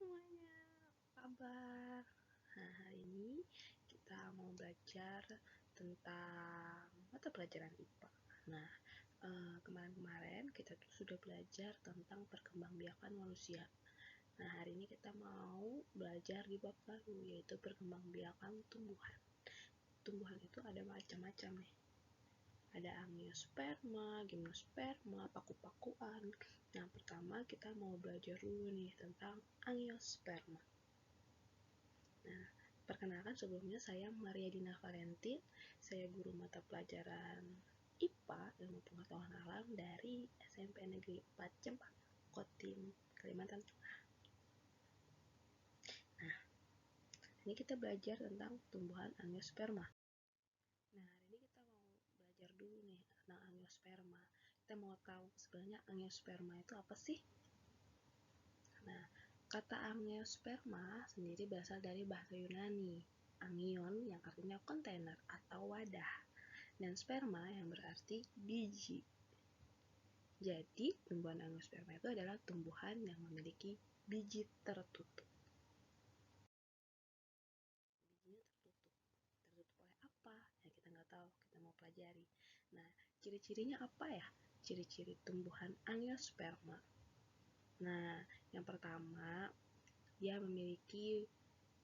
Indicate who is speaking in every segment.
Speaker 1: semuanya, apa kabar? Nah, hari ini kita mau belajar tentang mata pelajaran IPA. Nah, kemarin-kemarin kita tuh sudah belajar tentang perkembangbiakan manusia. Nah, hari ini kita mau belajar di bab baru, yaitu perkembangbiakan tumbuhan. Tumbuhan itu ada macam-macam nih. Ada angiosperma, gimnosperma, paku-pakuan. Yang pertama kita mau belajar dulu nih tentang angiosperma. Nah, perkenalkan sebelumnya saya Maria Dina Valentin, saya guru mata pelajaran IPA, Ilmu Pengetahuan Alam dari SMP Negeri 4 Cempaka, Kotim, Kalimantan Tengah. Nah, ini kita belajar tentang tumbuhan angiosperma. Nah, hari ini kita mau belajar dulu nih tentang angiosperma. Kita mau tahu sebenarnya angiosperma itu apa sih? Nah, kata angiosperma sendiri berasal dari bahasa Yunani, angion yang artinya kontainer atau wadah, dan sperma yang berarti biji. Jadi, tumbuhan angiosperma itu adalah tumbuhan yang memiliki biji tertutup. Bijinya tertutup. Tertutup oleh apa? Ya kita nggak tahu, kita mau pelajari. Nah, ciri-cirinya apa ya? Ciri-ciri tumbuhan angiosperma. Nah, yang pertama, dia memiliki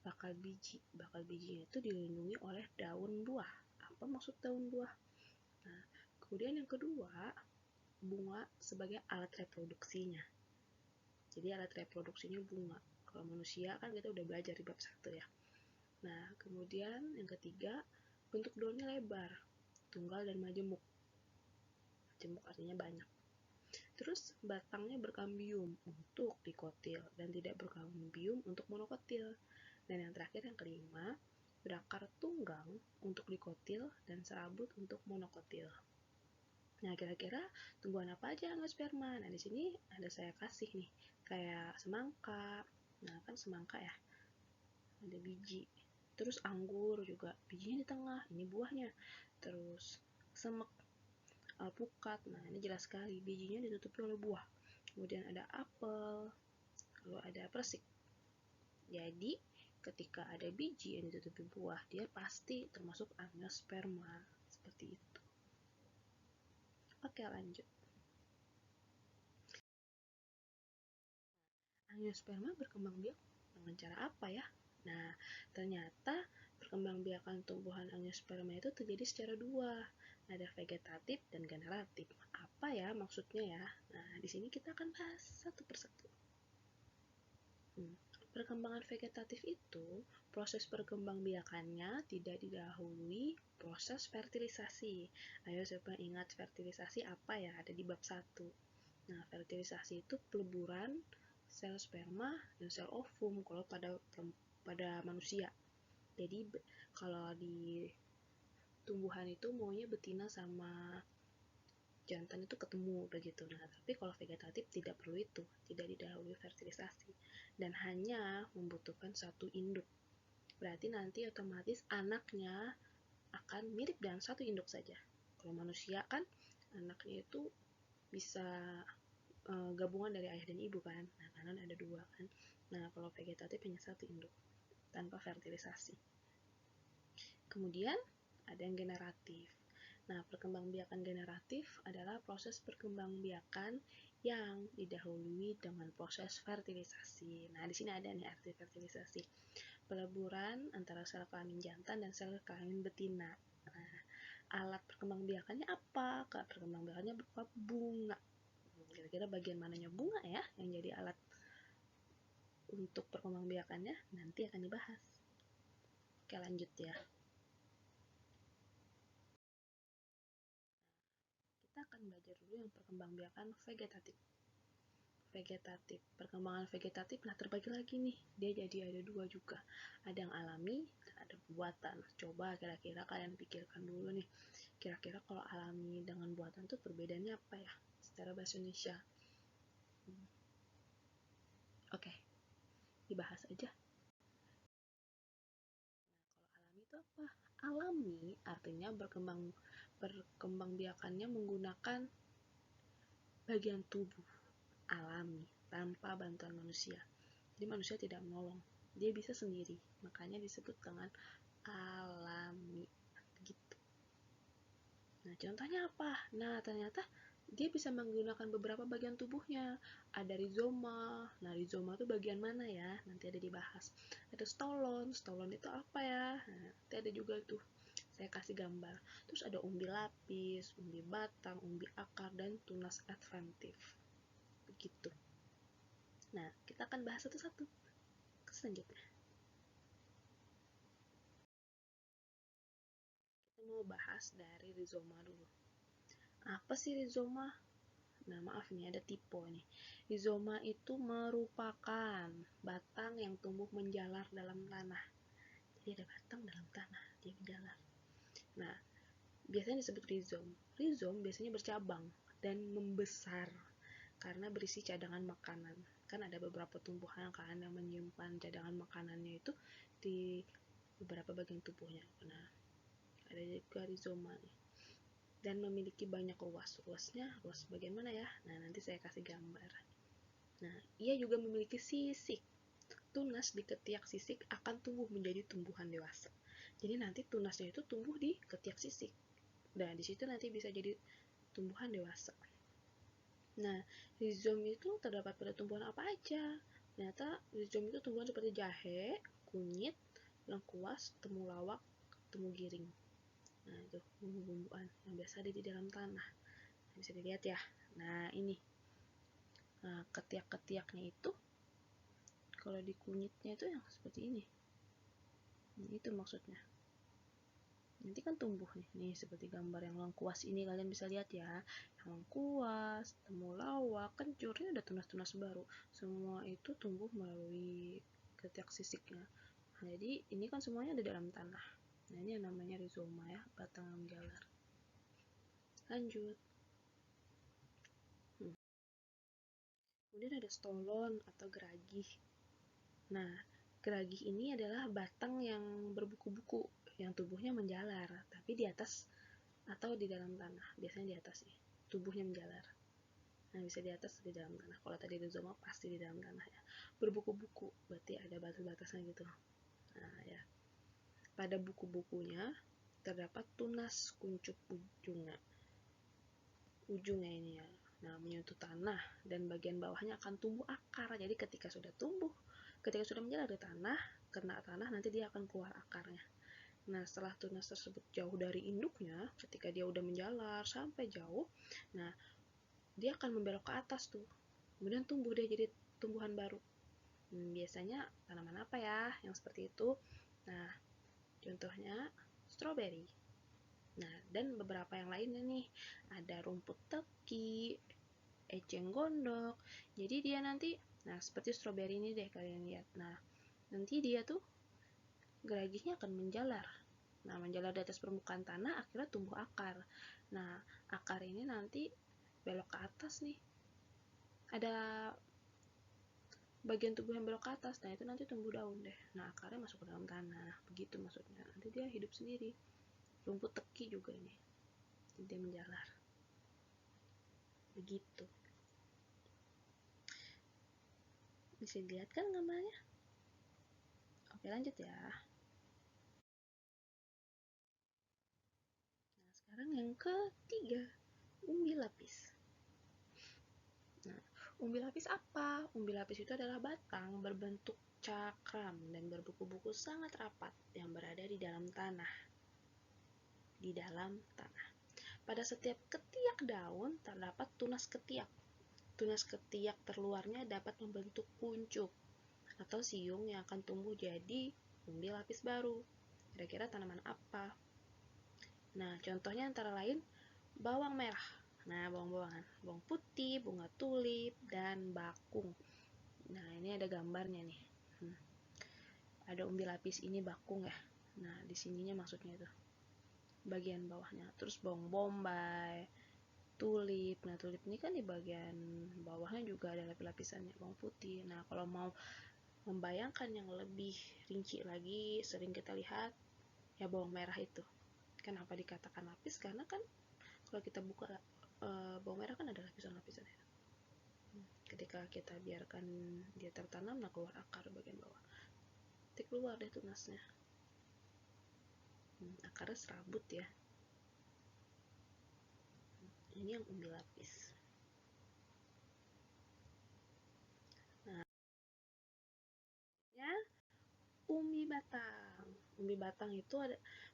Speaker 1: bakal biji. Bakal bijinya itu dilindungi oleh daun buah. Apa maksud daun buah? Nah, kemudian yang kedua, bunga sebagai alat reproduksinya. Jadi alat reproduksinya bunga. Kalau manusia kan kita udah belajar di bab 1 ya. Nah, kemudian yang ketiga, bentuk daunnya lebar, tunggal dan majemuk. Majemuk artinya banyak. Terus batangnya berkambium untuk dikotil dan tidak berkambium untuk monokotil. Dan yang terakhir yang kelima, berakar tunggang untuk dikotil dan serabut untuk monokotil. Nah, kira-kira tumbuhan apa aja angiosperma? Nah, di sini ada saya kasih nih, kayak semangka. Nah, kan semangka ya, ada biji. Terus anggur juga, bijinya di tengah, ini buahnya. Terus semek, alpukat, nah ini jelas sekali, bijinya ditutupi oleh buah. Kemudian ada apel, lalu ada persik. Jadi, ketika ada biji yang ditutupi buah, dia pasti termasuk angiosperma. Seperti itu. Oke, lanjut. Angiosperma berkembang biak dengan cara apa ya? Nah, ternyata perkembangbiakan tumbuhan angiosperma itu terjadi secara dua. Ada vegetatif dan generatif. Apa ya maksudnya ya? Nah, di sini kita akan bahas satu persatu. Perkembangan vegetatif itu, proses perkembangbiakannya tidak didahului proses fertilisasi. Ayo siapa ingat fertilisasi apa ya? Ada di bab 1. Nah, fertilisasi itu peleburan sel sperma dan sel ovum kalau pada manusia. Jadi kalau di tumbuhan itu maunya betina sama jantan itu ketemu begitu. Nah, tapi kalau vegetatif tidak perlu itu, tidak didahului fertilisasi dan hanya membutuhkan satu induk. Berarti nanti otomatis anaknya akan mirip dengan satu induk saja. Kalau manusia kan anaknya itu bisa gabungan dari ayah dan ibu kan. Nah, kanan ada dua kan. Nah, kalau vegetatif hanya satu induk tanpa fertilisasi. Kemudian ada yang generatif. Nah, perkembangbiakan generatif adalah proses perkembangbiakan yang didahului dengan proses fertilisasi. Nah, di sini ada nih arti fertilisasi. Peleburan antara sel kelamin jantan dan sel kelamin betina. Nah, alat perkembangbiakannya apa? Perkembangbiakannya berupa bunga. Kira-kira bagian mananya bunga ya yang jadi alat untuk perkembangbiakannya? Nanti akan dibahas. Oke, lanjut ya. Kita akan belajar dulu yang perkembangbiakan vegetatif. Perkembangan vegetatif nah terbagi lagi nih. Dia jadi ada dua juga. Ada yang alami dan ada buatan. Coba kira-kira kalian pikirkan dulu nih. Kira-kira kalau alami dengan buatan tuh perbedaannya apa ya? Secara bahasa Indonesia. Oke, dibahas aja. Nah, kalau alami itu apa? Alami artinya perkembangbiakannya menggunakan bagian tubuh alami tanpa bantuan manusia. Jadi manusia tidak menolong, dia bisa sendiri, makanya disebut dengan alami gitu. Nah, contohnya apa? Nah, ternyata dia bisa menggunakan beberapa bagian tubuhnya. Ada rizoma. Nah, rizoma itu bagian mana ya? Nanti ada dibahas. Ada stolon. Stolon itu apa ya? Nah, nanti ada juga tuh. Saya kasih gambar. Terus ada umbi lapis, umbi batang, umbi akar, dan tunas adventif. Begitu. Nah, kita akan bahas satu-satu. Selanjutnya. Kita mau bahas dari rizoma dulu. Apa sih rizoma? Nah, maaf nih, ada tipe nih. Rizoma itu merupakan batang yang tumbuh menjalar dalam tanah. Jadi ada batang dalam tanah, dia menjalar. Nah, biasanya disebut rizom. Rizom biasanya bercabang dan membesar karena berisi cadangan makanan. Kan ada beberapa tumbuhan kan yang menyimpan cadangan makanannya itu di beberapa bagian tubuhnya. Nah, ada juga rizoma nih. Dan memiliki banyak ruas. Ruas bagian mana ya? Nah, nanti saya kasih gambar. Nah, ia juga memiliki sisik. Tunas di ketiak sisik akan tumbuh menjadi tumbuhan dewasa. Jadi nanti tunasnya itu tumbuh di ketiak sisik. Nah, di situ nanti bisa jadi tumbuhan dewasa. Nah, rizom itu terdapat pada tumbuhan apa aja? Ternyata rizom itu tumbuhan seperti jahe, kunyit, lengkuas, temulawak, temu giring. Nah, itu bumbu-bumbuan yang biasa ada di dalam tanah. Bisa dilihat ya. Nah, ini. Nah, ketiak-ketiaknya itu kalau di kunyitnya itu yang seperti ini. Nah, itu maksudnya. Nanti kan tumbuh nih seperti gambar yang lengkuas ini kalian bisa lihat ya. Yang lengkuas, temulawak, kencur, ini ada tunas-tunas baru. Semua itu tumbuh melalui ketiak sisiknya. Nah, jadi ini kan semuanya ada dalam tanah. Nah, ini yang namanya rizoma ya, batang menjalar. Lanjut. Kemudian ada stolon atau geragih. Nah, geragih ini adalah batang yang berbuku-buku, yang tubuhnya menjalar, tapi di atas atau di dalam tanah. Biasanya di atas sih, tubuhnya menjalar. Nah, bisa di atas di dalam tanah. Kalau tadi rizoma pasti di dalam tanah ya. Berbuku-buku, berarti ada batas-batasnya gitu. Nah, ya. Pada buku-bukunya terdapat tunas kuncup ujungnya ini ya. Nah, menyentuh tanah dan bagian bawahnya akan tumbuh akar. Jadi ketika sudah menjalar di tanah, kena tanah nanti dia akan keluar akarnya. Nah, setelah tunas tersebut jauh dari induknya, ketika dia udah menjalar sampai jauh, nah dia akan membelok ke atas tuh. Kemudian tumbuh dia jadi tumbuhan baru. Biasanya tanaman apa ya yang seperti itu? Nah, contohnya stroberi. Nah, dan beberapa yang lainnya nih, ada rumput teki, eceng gondok. Jadi dia nanti, nah seperti stroberi ini deh kalian lihat. Nah, nanti dia tuh geragihnya akan menjalar. Nah, menjalar di atas permukaan tanah, akhirnya tumbuh akar. Nah, akar ini nanti belok ke atas nih. Ada bagian tubuh yang belok ke atas, nah itu nanti tumbuh daun deh. Nah, akarnya masuk ke dalam tanah. Begitu maksudnya. Nanti dia hidup sendiri. Rumput teki juga ini. Dia menjalar. Begitu. Bisa dilihat kan gambarnya? Oke, lanjut ya. Nah, sekarang yang ketiga, umbi lapis. Nah, umbi lapis apa? Umbi lapis itu adalah batang berbentuk cakram dan berbuku-buku sangat rapat yang berada di dalam tanah. Di dalam tanah. Pada setiap ketiak daun terdapat tunas ketiak. Tunas ketiak terluarnya dapat membentuk kuncup atau siung yang akan tumbuh jadi umbi lapis baru. Kira-kira tanaman apa? Nah, contohnya antara lain bawang merah. Nah, bawang-bawangan. Bawang putih, bunga tulip, dan bakung. Nah, ini ada gambarnya nih. Ada umbi lapis ini bakung ya. Nah, di sininya maksudnya itu. Bagian bawahnya. Terus bawang bombay, tulip. Nah, tulip ini kan di bagian bawahnya juga ada lapis-lapisannya, bawang putih. Nah, kalau mau membayangkan yang lebih rinci lagi, sering kita lihat ya bawang merah itu. Kenapa dikatakan lapis? Karena kan kalau kita buka bawang merah kan ada lapisan-lapisannya. Ketika kita biarkan dia tertanam, nah keluar akar bagian bawah, nanti keluar deh tunasnya. Akarnya serabut ya. Ini yang umbi lapis. Nah, ya, umbi batang. Umbi batang itu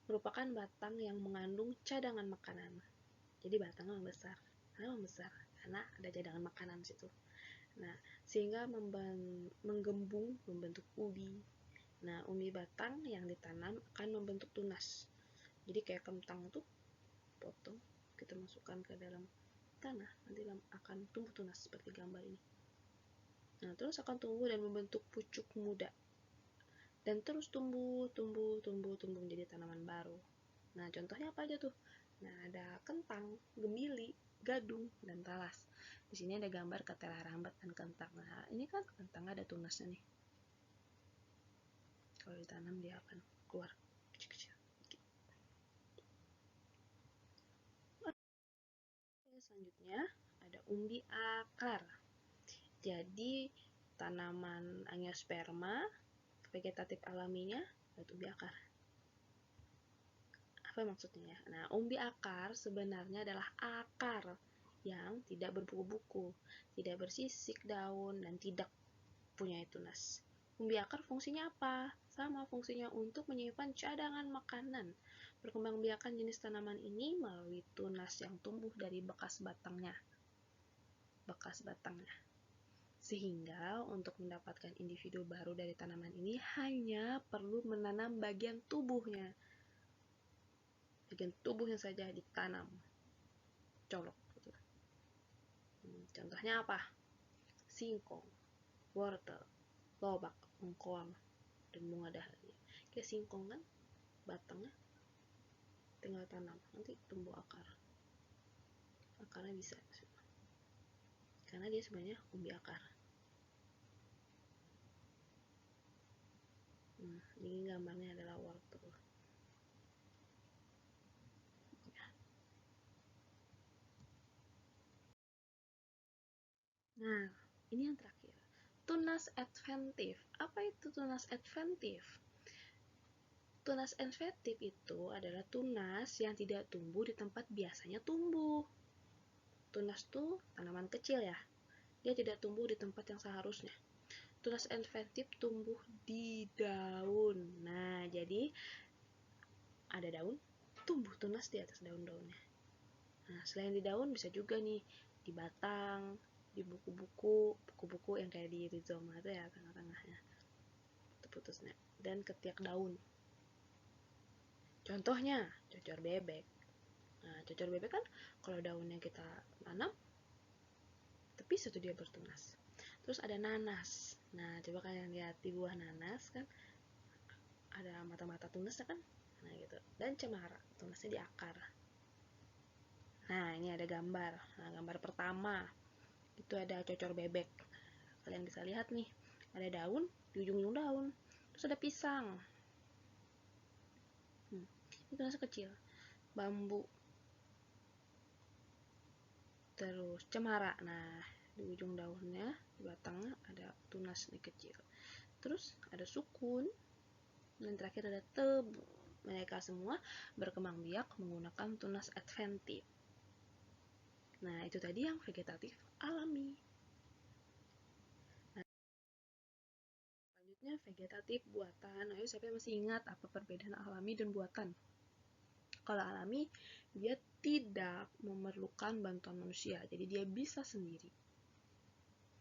Speaker 1: merupakan batang yang mengandung cadangan makanan. Jadi batangnya membesar. Kenapa membesar? Karena ada cadangan makanan di situ. Nah, sehingga menggembung membentuk ubi. Nah, umbi batang yang ditanam akan membentuk tunas. Jadi kayak kentang tuh, potong, kita masukkan ke dalam tanah, nanti akan tumbuh tunas seperti gambar ini. Nah, terus akan tumbuh dan membentuk pucuk muda. Dan terus tumbuh menjadi tanaman baru. Nah, contohnya apa aja tuh? Nah, ada kentang, gemili, gadung, dan talas. Di sini ada gambar ketela rambat dan kentang. Nah, ini kan kentang ada tunasnya nih. Kalau ditanam dia akan keluar kecil-kecil. Selanjutnya ada umbi akar. Jadi tanaman angiosperma vegetatif alaminya yaitu umbi akar. Apa maksudnya? Nah, umbi akar sebenarnya adalah akar yang tidak berbuku-buku, tidak bersisik daun, dan tidak punya tunas. Umbi akar fungsinya apa? Sama fungsinya untuk menyimpan cadangan makanan. Perkembangbiakan jenis tanaman ini melalui tunas yang tumbuh dari bekas batangnya. Sehingga untuk mendapatkan individu baru dari tanaman ini hanya perlu menanam bagian tubuhnya. Bagian tubuhnya saja ditanam. Colok. Contohnya apa? Singkong, wortel, lobak, lengkoang, dan bunga dahlia. Kayak singkong kan, batangnya tinggal tanam, nanti tumbuh akar. Akarnya bisa, karena dia sebenarnya umbi akar. Ini gambarnya adalah wortel. Nah, ini yang terakhir. Tunas adventif. Apa itu tunas adventif? Tunas adventif itu adalah tunas yang tidak tumbuh di tempat biasanya tumbuh. Tunas itu tanaman kecil ya. Dia tidak tumbuh di tempat yang seharusnya. Tunas adventif tumbuh di daun. Nah, jadi ada daun, tumbuh tunas di atas daun-daunnya. Nah, selain di daun bisa juga nih di batang, di buku-buku yang kayak di rizoma itu ya, tengah-tengahnya putusnya, dan ketiak daun. Contohnya cocor bebek. Nah, cocor bebek kan kalau daunnya kita tanam, tapi satu dia bertunas. Terus ada nanas. Nah, coba kalian lihat di buah nanas kan ada mata-mata tunasnya kan. Nah, gitu. Dan cemara, tunasnya di akar. Nah, ini ada gambar. Nah, gambar pertama itu ada cocor bebek. Kalian bisa lihat nih, ada daun di ujung-ujung daun. Terus ada pisang. Ini tunasnya kecil. Bambu. Terus cemara. Nah, di ujung daunnya, di batangnya ada tunas nih kecil. Terus ada sukun. Dan terakhir ada tebu. Mereka semua berkembang biak menggunakan tunas adventif. Nah, itu tadi yang vegetatif alami. Nah, selanjutnya vegetatif buatan. Ayo, siapa yang masih ingat apa perbedaan alami dan buatan? Kalau alami, dia tidak memerlukan bantuan manusia, jadi dia bisa sendiri.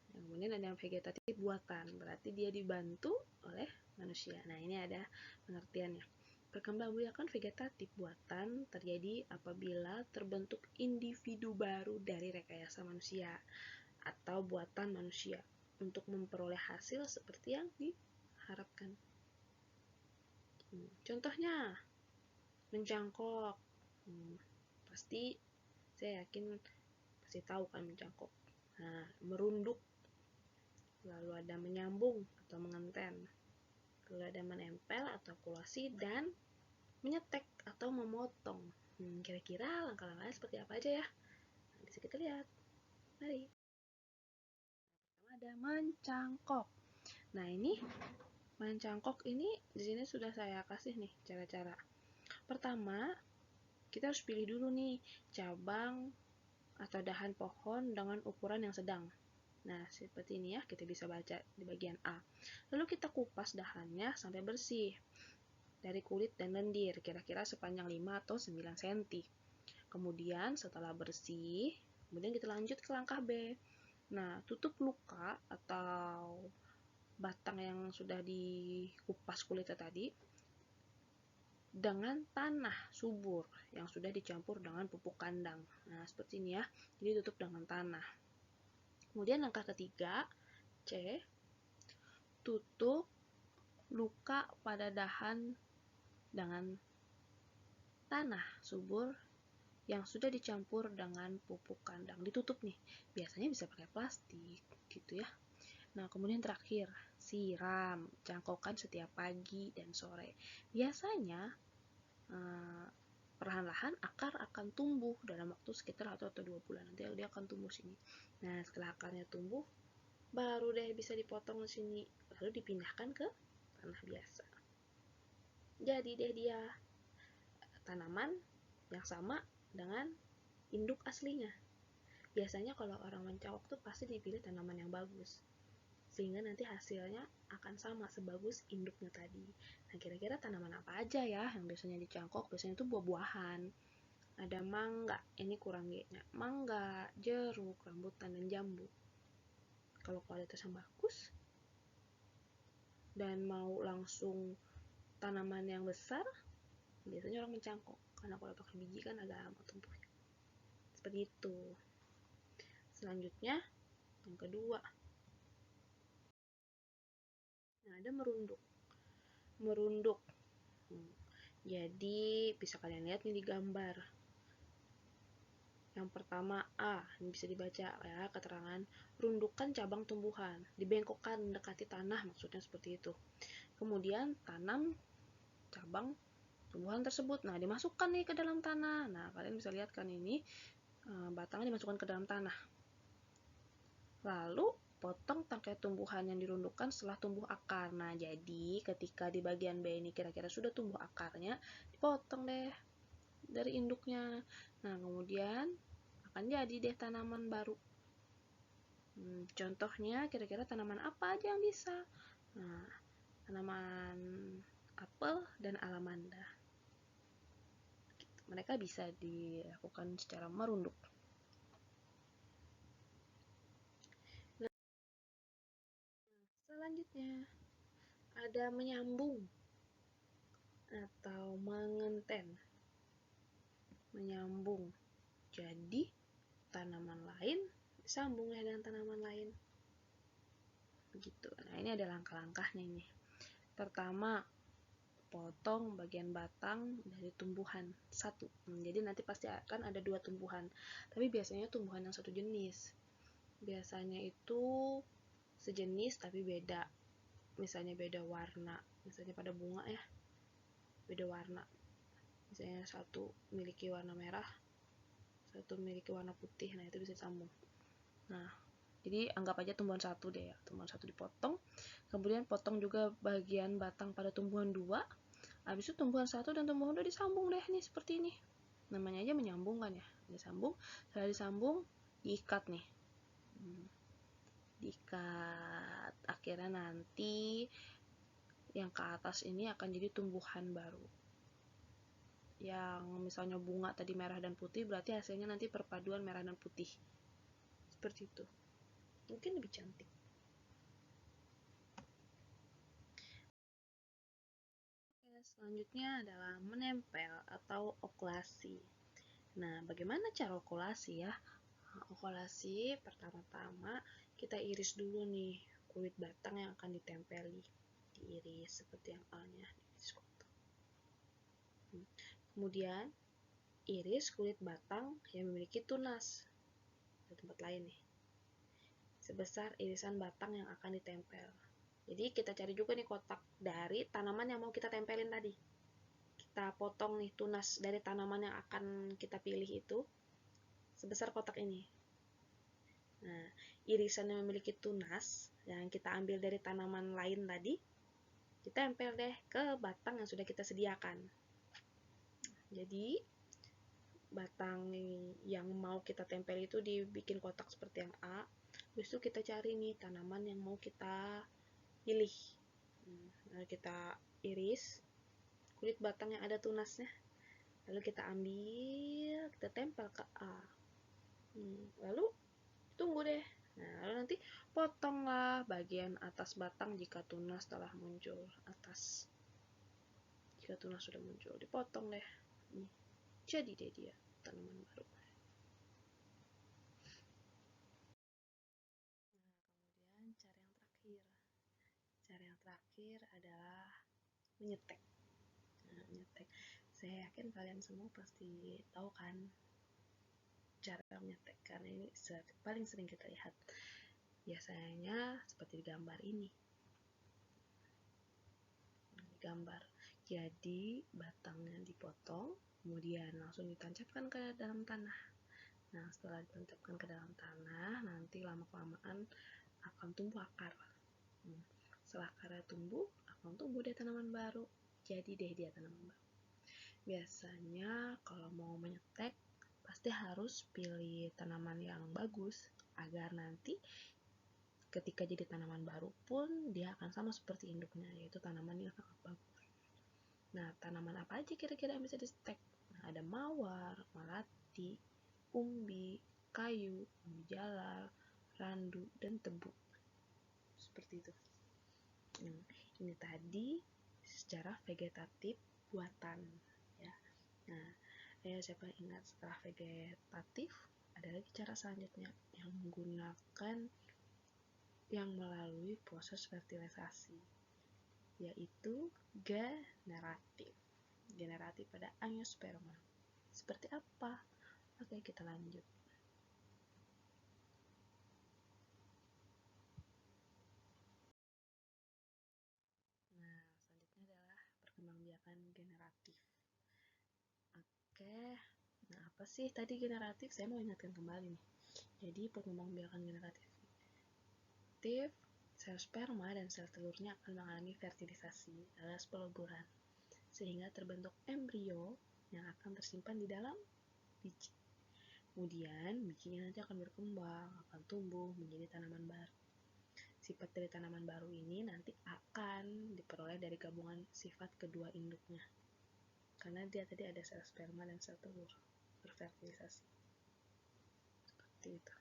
Speaker 1: Kemudian ada yang vegetatif buatan, berarti dia dibantu oleh manusia. Nah, ini ada pengertiannya. Perkembangbiakan vegetatif buatan terjadi apabila terbentuk individu baru dari rekayasa manusia atau buatan manusia untuk memperoleh hasil seperti yang diharapkan. Contohnya, mencangkok. Pasti saya yakin pasti tahu kan mencangkok. Nah, merunduk, lalu ada menyambung atau mengenten, lalu ada menempel atau kulasi, dan menyetek atau memotong. Kira-kira langkah-langkahnya seperti apa aja ya? Nah, bisa kita lihat. Mari. ada mencangkok. Nah, ini mencangkok ini di sini sudah saya kasih nih cara-cara. Pertama, kita harus pilih dulu nih cabang atau dahan pohon dengan ukuran yang sedang. Nah, seperti ini ya, kita bisa baca di bagian A. Lalu kita kupas dahannya sampai bersih dari kulit dan lendir, kira-kira sepanjang 5 atau 9 cm. Kemudian setelah bersih, kemudian kita lanjut ke langkah B. Nah, tutup luka atau batang yang sudah dikupas kulitnya tadi dengan tanah subur yang sudah dicampur dengan pupuk kandang. Nah, seperti ini ya. Jadi tutup dengan tanah. Kemudian langkah ketiga, C, tutup luka pada dahan dengan tanah subur yang sudah dicampur dengan pupuk kandang. Ditutup nih, biasanya bisa pakai plastik gitu ya. Nah, kemudian terakhir, siram, cangkokkan setiap pagi dan sore. Biasanya perlahan-lahan akar akan tumbuh dalam waktu sekitar 1 atau 2 bulan. Nanti dia akan tumbuh sini. Nah, setelah akarnya tumbuh, baru deh bisa dipotong di sini, lalu dipindahkan ke tanah biasa. Jadi deh dia tanaman yang sama dengan induk aslinya. Biasanya kalau orang mencangkok tuh pasti dipilih tanaman yang bagus, sehingga nanti hasilnya akan sama sebagus induknya tadi. Nah, kira-kira tanaman apa aja ya yang biasanya dicangkok? Biasanya itu buah-buahan. Ada mangga, ini kurang G-nya. Mangga, jeruk, rambutan, dan jambu. Kalau kualitasnya bagus dan mau langsung tanaman yang besar, biasanya orang mencangkok, karena kalau pakai biji kan agak lama tumbuhnya. Seperti itu. Selanjutnya, yang kedua. Nah, ada merunduk. Merunduk. Jadi, bisa kalian lihat nih di gambar. Yang pertama A, ini bisa dibaca ya keterangan, rundukan cabang tumbuhan, dibengkokkan mendekati tanah, maksudnya seperti itu. Kemudian tanam cabang tumbuhan tersebut. Nah, dimasukkan nih ke dalam tanah. Nah, kalian bisa lihat kan ini batangnya dimasukkan ke dalam tanah. Lalu potong tangkai tumbuhan yang dirundukkan setelah tumbuh akar. Nah, jadi ketika di bagian B ini kira-kira sudah tumbuh akarnya, dipotong deh dari induknya. Nah, kemudian akan jadi deh tanaman baru. Contohnya kira-kira tanaman apa aja yang bisa? Nah, tanaman apel dan alamanda. Mereka bisa dilakukan secara merunduk. Nah, selanjutnya ada menyambung atau mengenten. Menyambung. Jadi tanaman lain disambung dengan tanaman lain. Begitu. Nah, ini ada langkah-langkahnya ini. Pertama, potong bagian batang dari tumbuhan satu. Jadi nanti pasti akan ada 2 tumbuhan. Tapi biasanya tumbuhan yang satu jenis. Biasanya itu sejenis tapi beda. Misalnya beda warna. Misalnya pada bunga ya, beda warna. Misalnya satu memiliki warna merah, satu memiliki warna putih. Nah, itu bisa disambung. Nah, jadi anggap aja tumbuhan satu deh ya. Tumbuhan satu dipotong. Kemudian potong juga bagian batang pada tumbuhan 2. Habis itu tumbuhan 1 dan tumbuhan 2 disambung deh nih seperti ini. Namanya aja menyambung kan ya. Disambung. Setelah disambung, diikat nih. Diikat. Akhirnya nanti yang ke atas ini akan jadi tumbuhan baru. Yang misalnya bunga tadi merah dan putih, berarti hasilnya nanti perpaduan merah dan putih. Seperti itu. Mungkin lebih cantik. Selanjutnya adalah menempel atau okulasi. Nah, bagaimana cara okulasi ya? Okulasi pertama-tama kita iris dulu nih kulit batang yang akan ditempeli. Diiris seperti yang A-nya, diiris kotak. Kemudian iris kulit batang yang memiliki tunas di tempat lain nih, sebesar irisan batang yang akan ditempel. Jadi kita cari juga nih kotak dari tanaman yang mau kita tempelin tadi. Kita potong nih tunas dari tanaman yang akan kita pilih itu sebesar kotak ini. Nah, irisan yang memiliki tunas yang kita ambil dari tanaman lain tadi, kita tempel deh ke batang yang sudah kita sediakan. Jadi batang yang mau kita tempel itu dibikin kotak seperti yang A. Habis itu kita cari nih tanaman yang mau kita pilih. Lalu kita iris kulit batang yang ada tunasnya. Lalu kita ambil, kita tempel ke A. Lalu tunggu deh. Nah, lalu nanti potonglah bagian atas batang jika tunas telah muncul atas. Jika tunas sudah muncul, dipotong deh. Jadi deh dia tanaman baru. Nah, kemudian cara yang terakhir adalah menyetek. Nah, menyetek. Saya yakin kalian semua pasti tahu kan cara menyetek, karena ini paling sering kita lihat. Biasanya seperti di gambar ini. Gambar. Jadi batangnya dipotong, kemudian langsung ditancapkan ke dalam tanah. Nah, setelah ditancapkan ke dalam tanah, nanti lama-kelamaan akan tumbuh akar. Setelah akarnya tumbuh, akan tumbuh deh tanaman baru. Jadi deh dia tanaman baru. Biasanya kalau mau menyetek, pasti harus pilih tanaman yang bagus, agar nanti ketika jadi tanaman baru pun dia akan sama seperti induknya, yaitu tanaman yang sangat bagus. Nah, tanaman apa aja kira-kira yang bisa disetek? Nah, ada mawar, melati, umbi, kayu, umbi jalar, randu, dan tebu. Seperti itu. Ini tadi secara vegetatif buatan. Ya. Nah, siapa yang ingat setelah vegetatif, ada lagi cara selanjutnya yang menggunakan yang melalui proses fertilisasi, yaitu generatif. Generatif pada angiosperma. Seperti apa? Oke, kita lanjut. Nah, selanjutnya adalah perkembangbiakan generatif. Oke, nah apa sih tadi generatif? Saya mau ingatkan kembali nih. Jadi perkembangbiakan generatif, sel sperma dan sel telurnya akan mengalami fertilisasi alias peluburan, sehingga terbentuk embrio yang akan tersimpan di dalam biji. Kemudian bijinya nanti akan berkembang, akan tumbuh menjadi tanaman baru. Sifat dari tanaman baru ini nanti akan diperoleh dari gabungan sifat kedua induknya. Karena dia tadi ada sel sperma dan sel telur berfertilisasi. Seperti itu.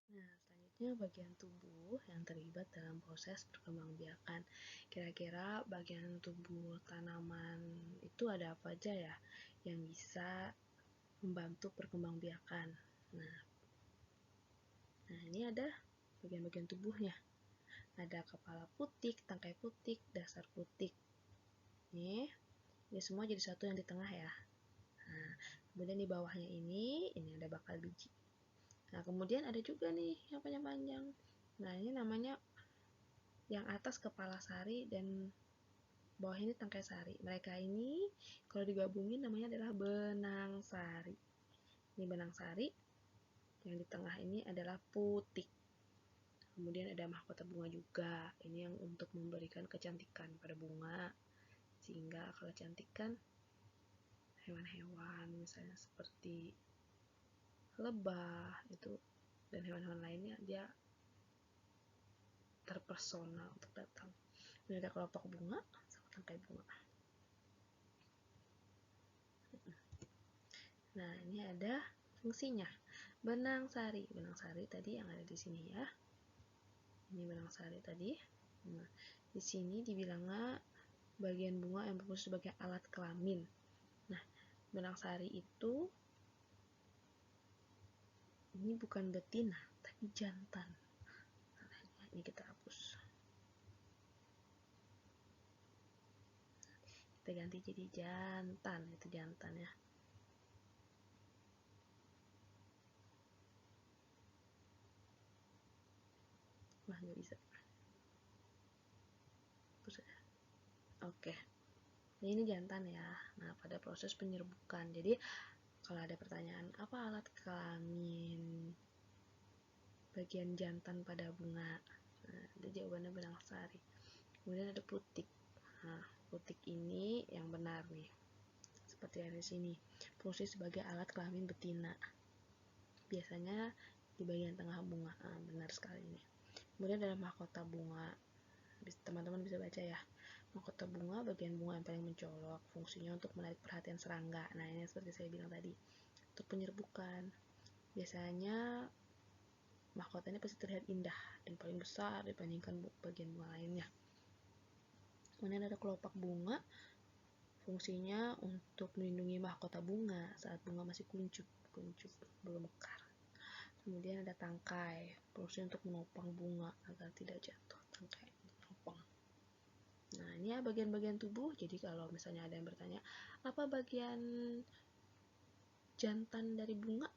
Speaker 1: Nah, selanjutnya bagian tubuh yang terlibat dalam proses perkembangbiakan. Kira-kira bagian tubuh tanaman itu ada apa aja ya yang bisa membantu perkembangbiakan? Nah, ini ada bagian-bagian tubuhnya. Ada kepala putik, tangkai putik, dasar putik. Ini semua jadi satu yang di tengah ya. Nah, kemudian di bawahnya ini ada bakal biji. Nah, kemudian ada juga nih yang panjang-panjang. Nah, ini namanya yang atas kepala sari dan bawah ini tangkai sari. Mereka ini kalau digabungin namanya adalah benang sari. Ini benang sari. Yang di tengah ini adalah putik. Kemudian ada mahkota bunga juga. Ini yang untuk memberikan kecantikan pada bunga, sehingga kalau cantikan hewan-hewan misalnya seperti lebah itu dan hewan-hewan lainnya, dia terpesona untuk datang. Ini ada kelompok bunga sama tangkai bunga. Nah, ini ada fungsinya. Benang sari tadi yang ada di sini ya. Ini benang sari tadi. Nah, di sini dibilangnya bagian bunga yang berfungsi sebagai alat kelamin. Nah, benang sari itu ini bukan betina, tapi jantan. Ini kita hapus. Kita ganti jadi jantan, itu jantan ya. Wah, nggak bisa. Hapus ya. Oke. Ini jantan ya. Nah, pada proses penyerbukan. Jadi kalau ada pertanyaan, apa alat kelamin bagian jantan pada bunga? Nah, itu jawabannya benang sari. Kemudian ada putik. Nah, putik ini yang benar nih. Seperti yang di sini, fungsi sebagai alat kelamin betina. Biasanya di bagian tengah bunga. Nah, benar sekali nih. Kemudian ada mahkota bunga. Teman-teman bisa baca ya. Mahkota bunga, bagian bunga yang paling mencolok, fungsinya untuk menarik perhatian serangga. Nah, ini seperti saya bilang tadi, untuk penyerbukan. Biasanya mahkota ini pasti terlihat indah dan paling besar dibandingkan bagian bunga lainnya. Kemudian ada kelopak bunga, fungsinya untuk melindungi mahkota bunga saat bunga masih kuncup belum mekar. Kemudian ada tangkai, fungsi untuk menopang bunga agar tidak jatuh. Tangkai menopang. Nah, ini ya bagian-bagian tubuh. Jadi kalau misalnya ada yang bertanya, apa bagian jantan dari bunga?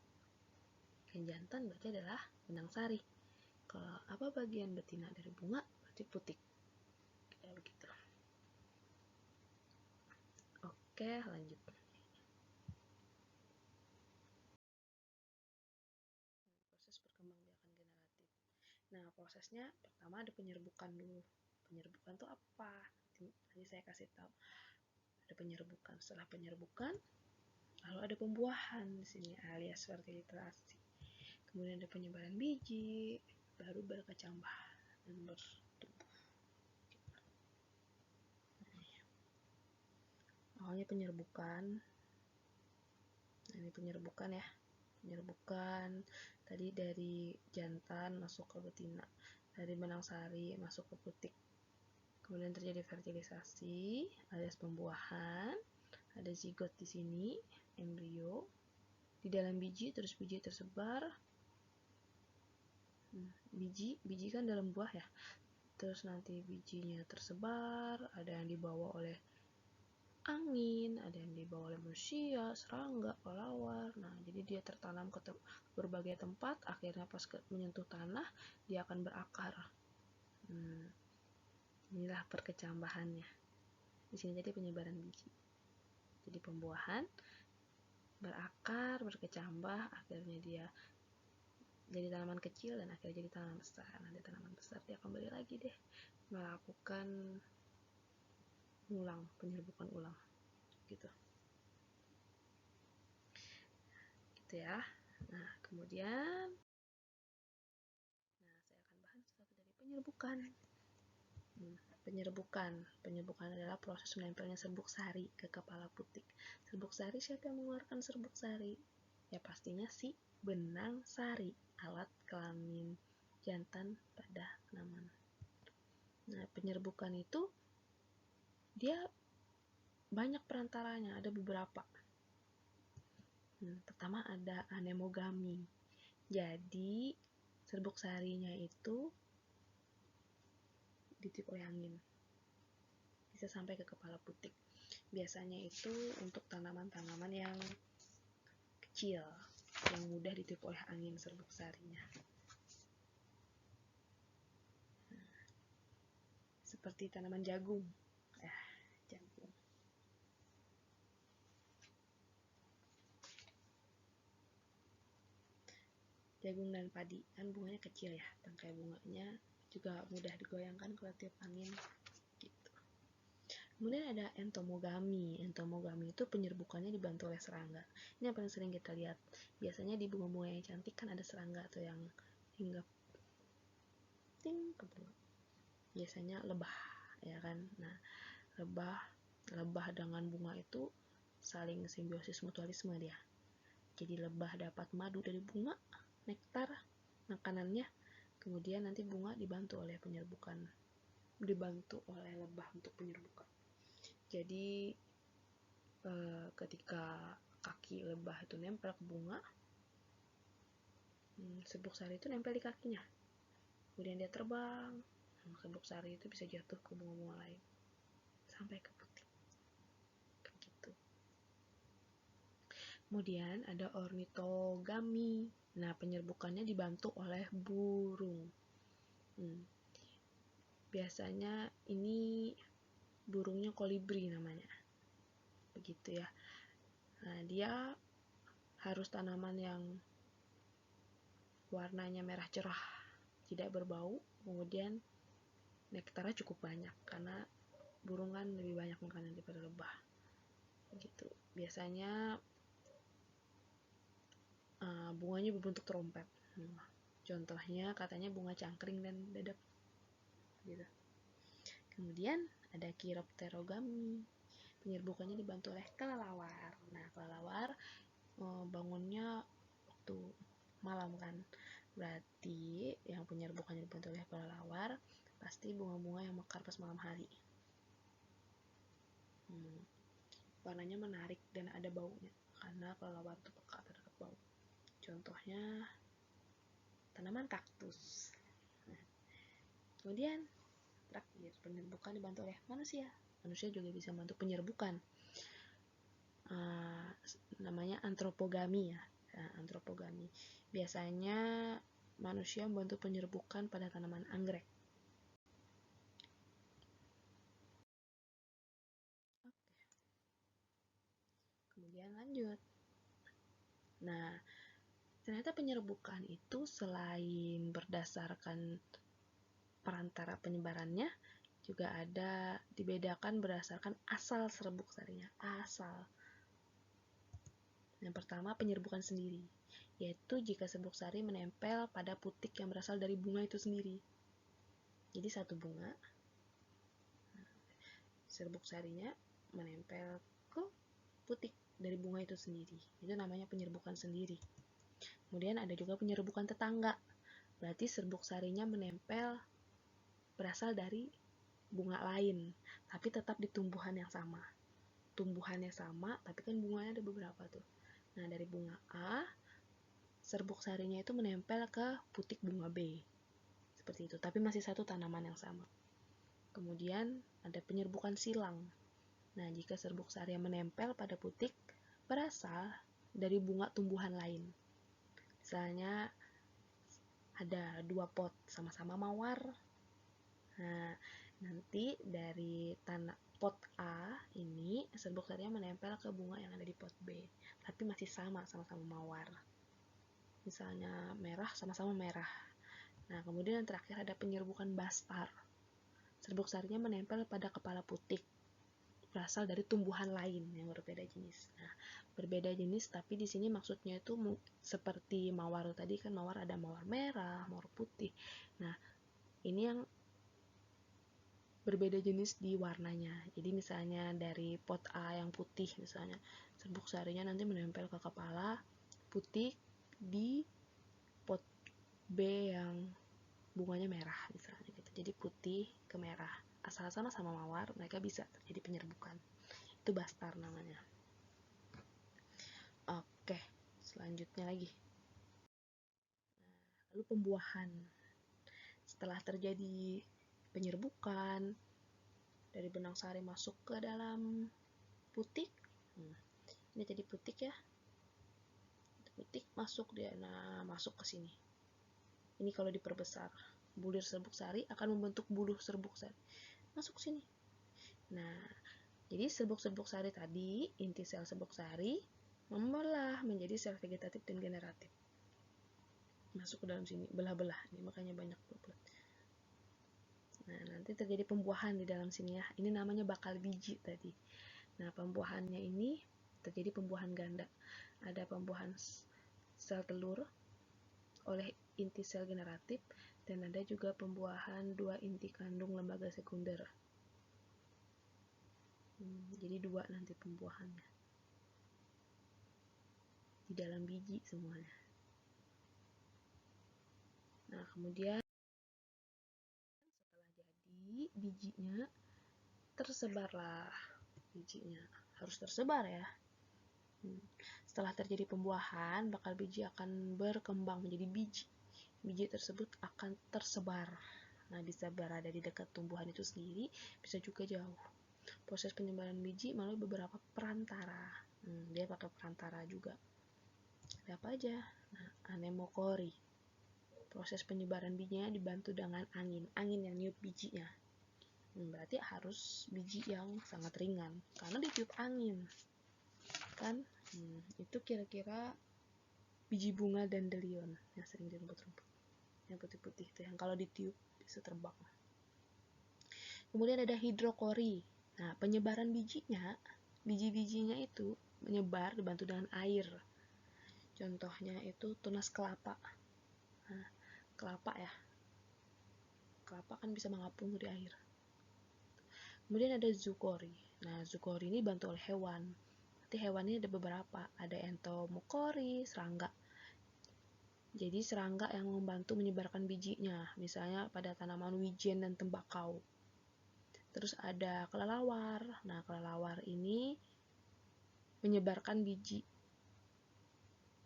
Speaker 1: Bagian jantan berarti adalah benang sari. Kalau apa bagian betina dari bunga? Berarti putik. Ya begitu. Oke, lanjut. Proses perkembangbiakan generatif. Nah, prosesnya pertama ada penyerbukan dulu. Penyerbukan itu apa? Tadi saya kasih tahu. Ada penyerbukan. Setelah penyerbukan, lalu ada pembuahan di sini alias fertilitasi. Kemudian ada penyebaran biji, baru berkecambah dan bertumbuh. Awalnya penyerbukan. Nah, ini penyerbukan ya. Penyerbukan tadi dari jantan masuk ke betina, dari benang sari masuk ke putik. Kemudian terjadi fertilisasi alias pembuahan. Ada zigot di sini, embrio di dalam biji, terus biji tersebar. Biji kan dalam buah ya. Terus nanti bijinya tersebar, ada yang dibawa oleh angin, ada yang dibawa oleh manusia, serangga, kelelawar. Nah, jadi dia tertanam ke berbagai tempat, akhirnya pas menyentuh tanah, dia akan berakar. Inilah perkecambahannya. Di sini jadi penyebaran biji. Jadi pembuahan, berakar, berkecambah, akhirnya dia jadi tanaman kecil dan akhirnya jadi tanaman besar. Nanti tanaman besar dia kembali lagi deh melakukan ulang, penyerbukan ulang gitu ya. Nah, kemudian saya akan bahas satu dari penyerbukan. Penyerbukan adalah proses menempelnya serbuk sari ke kepala putik. Serbuk sari, siapa yang mengeluarkan serbuk sari? Ya pastinya si benang sari, alat kelamin jantan pada tanaman. Nah, penyerbukan itu dia banyak perantaranya, ada beberapa. Pertama ada anemogami. Jadi serbuk sarinya itu ditiup oleh angin, bisa sampai ke kepala putik. Biasanya itu untuk tanaman-tanaman yang kecil, yang mudah ditiup oleh angin serbuk sarinya. Seperti tanaman jagung. Jagung. Jagung dan padi kan bunganya kecil ya, tangkai bunganya juga mudah digoyangkan kalau tiup angin gitu. Kemudian ada entomogami. Entomogami itu penyerbukannya dibantu oleh serangga. Ini yang paling sering kita lihat. Biasanya di bunga-bunga yang cantik kan ada serangga tuh yang hinggap ting ke bunga. Biasanya lebah ya kan. Nah, lebah dengan bunga itu saling simbiosis mutualisme dia. Jadi lebah dapat madu dari bunga, nektar, makanannya, kemudian nanti bunga dibantu oleh lebah untuk penyerbukan. Jadi ketika kaki lebah itu nempel ke bunga, serbuk sari itu nempel di kakinya, kemudian dia terbang, serbuk sari itu bisa jatuh ke bunga-bunga lain sampai ke putik. Begitu. Kemudian ada ornitogami. Nah, penyerbukannya dibantu oleh burung. Biasanya ini burungnya kolibri namanya. Begitu ya. Nah, dia harus tanaman yang warnanya merah cerah, tidak berbau, kemudian nektarnya cukup banyak karena burung kan lebih banyak makanan daripada lebah gitu. Biasanya bunganya berbentuk trompet. Contohnya katanya bunga cangkring dan dadap gitu. Kemudian ada Chiropterogami, penyerbukannya dibantu oleh kelelawar. Nah, kelelawar bangunnya waktu malam kan, berarti yang penyerbukannya dibantu oleh kelelawar pasti bunga-bunga yang mekar pas malam hari. Warnanya menarik dan ada baunya karena kelelawar itu peka terhadap bau. Contohnya tanaman kaktus. Kemudian terakhir, penyerbukan dibantu oleh manusia. Manusia juga bisa membantu penyerbukan. Namanya antropogami ya. Nah, antropogami. Biasanya manusia membantu penyerbukan pada tanaman anggrek. Kemudian lanjut. Nah, ternyata penyerbukan itu selain berdasarkan perantara penyebarannya, juga ada dibedakan berdasarkan asal serbuk sarinya. Asal. Yang pertama, penyerbukan sendiri, yaitu jika serbuk sari menempel pada putik yang berasal dari bunga itu sendiri. Jadi satu bunga, serbuk sarinya menempel ke putik dari bunga itu sendiri. Itu namanya penyerbukan sendiri. Kemudian ada juga penyerbukan tetangga. Berarti serbuk sarinya menempel berasal dari bunga lain, tapi tetap di tumbuhan yang sama. Tumbuhannya sama, tapi kan bunganya ada beberapa tuh. Nah, dari bunga A, serbuk sarinya itu menempel ke putik bunga B. Seperti itu, tapi masih satu tanaman yang sama. Kemudian ada penyerbukan silang. Nah, jika serbuk sari yang menempel pada putik berasal dari bunga tumbuhan lain. Misalnya ada 2 pot sama-sama mawar. Nah, nanti dari pot A ini serbuk sarinya menempel ke bunga yang ada di pot B, tapi masih sama-sama mawar. Misalnya merah sama-sama merah. Nah, kemudian yang terakhir ada penyerbukan bastar. Serbuk sarinya menempel pada kepala putik, berasal dari tumbuhan lain yang berbeda jenis. Nah, berbeda jenis tapi di sini maksudnya itu seperti mawar tadi kan, mawar ada mawar merah, mawar putih. Nah, ini yang berbeda jenis di warnanya. Jadi misalnya dari pot A yang putih misalnya, serbuk sarinya nanti menempel ke kepala putih di pot B yang bunganya merah misalnya gitu. Jadi putih ke merah. Asal sama mawar, mereka bisa terjadi penyerbukan. Itu bastar namanya. Oke, selanjutnya lagi. Lalu pembuahan. Setelah terjadi penyerbukan, dari benang sari masuk ke dalam putik. Ini jadi putik ya. Putik masuk dia, nah masuk ke sini. Ini kalau diperbesar, bulir serbuk sari akan membentuk buluh serbuk sari. Masuk sini. Nah, jadi serbuk-serbuk sari tadi, inti sel serbuk sari membelah menjadi sel vegetatif dan generatif. Masuk ke dalam sini, belah-belah. Ini makanya banyak belah. Nah, nanti terjadi pembuahan di dalam sini ya. Ini namanya bakal biji tadi. Nah, pembuahannya ini terjadi pembuahan ganda. Ada pembuahan sel telur oleh inti sel generatif, dan ada juga pembuahan 2 inti kandung lembaga sekunder. Jadi 2 nanti pembuahannya. Di dalam biji semuanya. Nah, kemudian setelah jadi bijinya, tersebarlah bijinya. Harus tersebar ya. Setelah terjadi pembuahan, bakal biji akan berkembang menjadi biji. Biji tersebut akan tersebar. Nah, bisa berada di dekat tumbuhan itu sendiri, bisa juga jauh. Proses penyebaran biji melalui beberapa perantara. Dia pakai perantara juga. Ada apa aja? Nah, anemokori. Proses penyebaran bijinya dibantu dengan angin. Angin yang niup bijinya. Berarti harus biji yang sangat ringan, karena ditiup angin. Kan? Itu kira-kira biji bunga dandelion yang sering di rumput-rumput, yang putih-putih itu yang kalau ditiup bisa terbang. Kemudian ada hidrokori. Nah, penyebaran biji-bijinya itu menyebar dibantu dengan air. Contohnya itu tunas kelapa. Nah, kelapa ya, kelapa kan bisa mengapung di air. Kemudian ada zukori. Nah, zukori ini dibantu oleh hewan. Nanti hewannya ada beberapa, ada entomokori, serangga. Jadi serangga yang membantu menyebarkan bijinya, misalnya pada tanaman wijen dan tembakau. Terus ada kelelawar. Nah, kelelawar ini menyebarkan biji,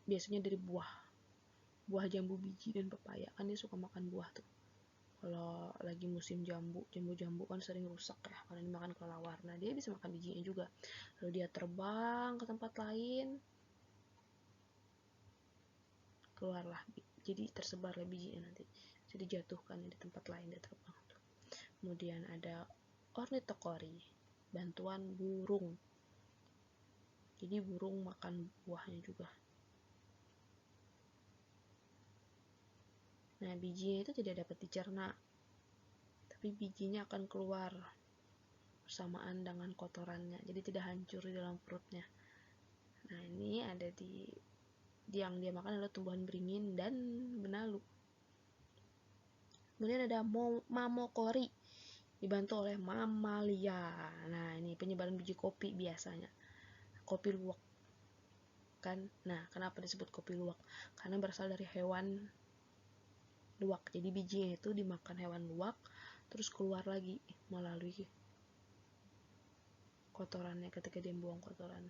Speaker 1: biasanya dari buah jambu biji dan pepaya, kan dia suka makan buah tuh. Kalau lagi musim jambu kan sering rusak ya karena dimakan kelelawar. Nah, dia bisa makan bijinya juga. Lalu dia terbang ke tempat lain, keluarlah, jadi tersebarlah bijinya, nanti bisa dijatuhkan di tempat lain, dia terbang. Kemudian ada ornitokori, bantuan burung. Jadi burung makan buahnya juga. Nah, bijinya itu tidak dapat dicerna, tapi bijinya akan keluar bersamaan dengan kotorannya, jadi tidak hancur di dalam perutnya. Nah, ini ada yang dia makan adalah tumbuhan beringin dan benalu. Kemudian ada mamokori, dibantu oleh mamalia. Nah, ini penyebaran biji kopi biasanya. Kopi luwak kan. Nah, kenapa disebut kopi luwak? Karena berasal dari hewan luwak. Jadi bijinya itu dimakan hewan luwak, terus keluar lagi melalui kotorannya ketika dia buang kotoran.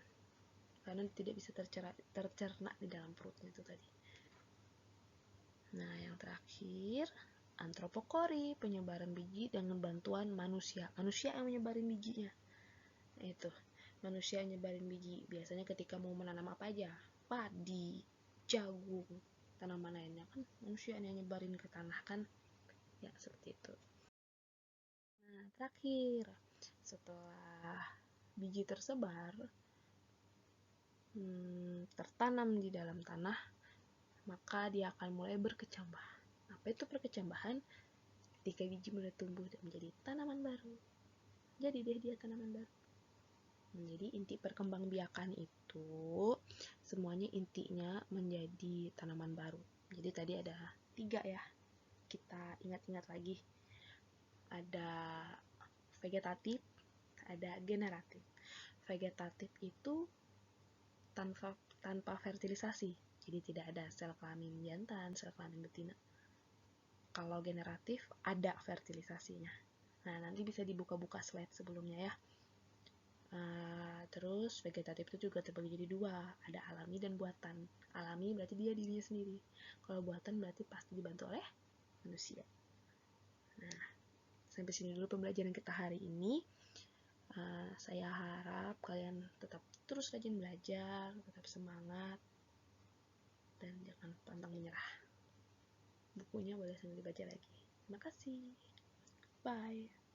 Speaker 1: Karena tidak bisa tercerna di dalam perutnya itu tadi. Nah, yang terakhir, antropokori, penyebaran biji dengan bantuan manusia. Manusia yang menyebarin bijinya. Nah, itu, manusia yang nyebarin biji. Biasanya ketika mau menanam apa aja, padi, jagung, tanaman lainnya, kan manusia yang nyebarin ke tanah kan. Ya, seperti itu. Nah, terakhir, setelah biji tersebar, tertanam di dalam tanah, maka dia akan mulai berkecambah. Apa itu perkecambahan? Ketika biji mulai tumbuh dan menjadi tanaman baru. Jadi deh dia tanaman baru. Jadi inti perkembangbiakan itu semuanya intinya menjadi tanaman baru. Jadi tadi ada 3 ya. Kita ingat-ingat lagi. Ada vegetatif, ada generatif. Vegetatif itu tanpa fertilisasi, jadi tidak ada sel kelamin jantan, sel kelamin betina. Kalau generatif ada fertilisasinya. Nah, nanti bisa dibuka-buka slide sebelumnya ya. Terus vegetatif itu juga terbagi jadi 2, ada alami dan buatan. Alami berarti dia dirinya sendiri. Kalau buatan berarti pasti dibantu oleh manusia. Nah, sampai sini dulu pembelajaran kita hari ini. Saya harap kalian tetap terus rajin belajar, tetap semangat, dan jangan pantang menyerah. Bukunya boleh sambil dibaca lagi. Terima kasih. Bye.